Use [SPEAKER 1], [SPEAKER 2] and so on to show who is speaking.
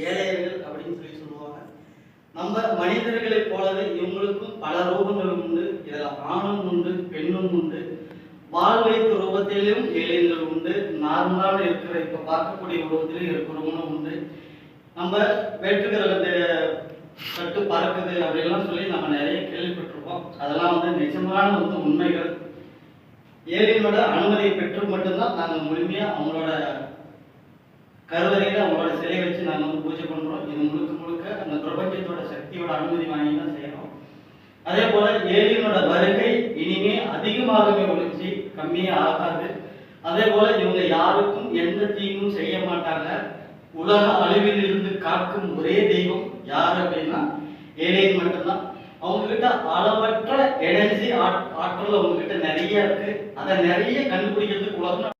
[SPEAKER 1] ஏழையர்கள் அப்படின்னு சொல்லி சொல்லுவாங்க. நம்ம மனிதர்களைப் போலவே இவங்களுக்கும் பல ரூபங்களும் உண்டு. இதில் ஆணும் உண்டு, பெண்ணும் உண்டு, வாழ்வைத்த ரூபத்திலும் ஏழைகள் உண்டு, நார்மலான இருக்கிற இப்போ பார்க்கக்கூடிய உருவத்திலும் இருக்கிறவங்களும் உண்டு. நம்ம வேற்றுக்கிறத கட்டு பறக்குது அப்படின்லாம் சொல்லி நம்ம நிறைய கேள்விப்பட்டிருக்கோம். அதெல்லாம் நிஜமான உண்மைகள். ஏழைகளோட அனுமதியை பெற்று மட்டும்தான் நாங்கள் முழுமையாக அவங்களோட கருவறையில் அவங்களோட சிலை வச்சு நாங்கள் பூஜை பண்ணுறோம். இது முழுக்க முழுக்க அந்த பிரபஞ்சத்தோட சக்தியோட அனுமதி வாங்கி தான் செய்கிறோம். அதே போல ஏழைகளோட வருகை இனிமே அதிகமாகவே ஒழிச்சு கம்மியே ஆகாது. அதே போல இவங்க யாருக்கும் எந்த தீங்கும் செய்ய மாட்டாங்க. உலக அழிவில் இருந்து காக்கும் ஒரே தெய்வம் யார் அப்படின்னா ஏழைகள் மட்டும்தான். அவங்க கிட்ட அளவற்ற எனர்ஜி ஆற்றல் அவங்க கிட்ட நிறைய இருக்கு. அதை நிறைய கண்டுபிடிக்கிறதுக்கு உலகம்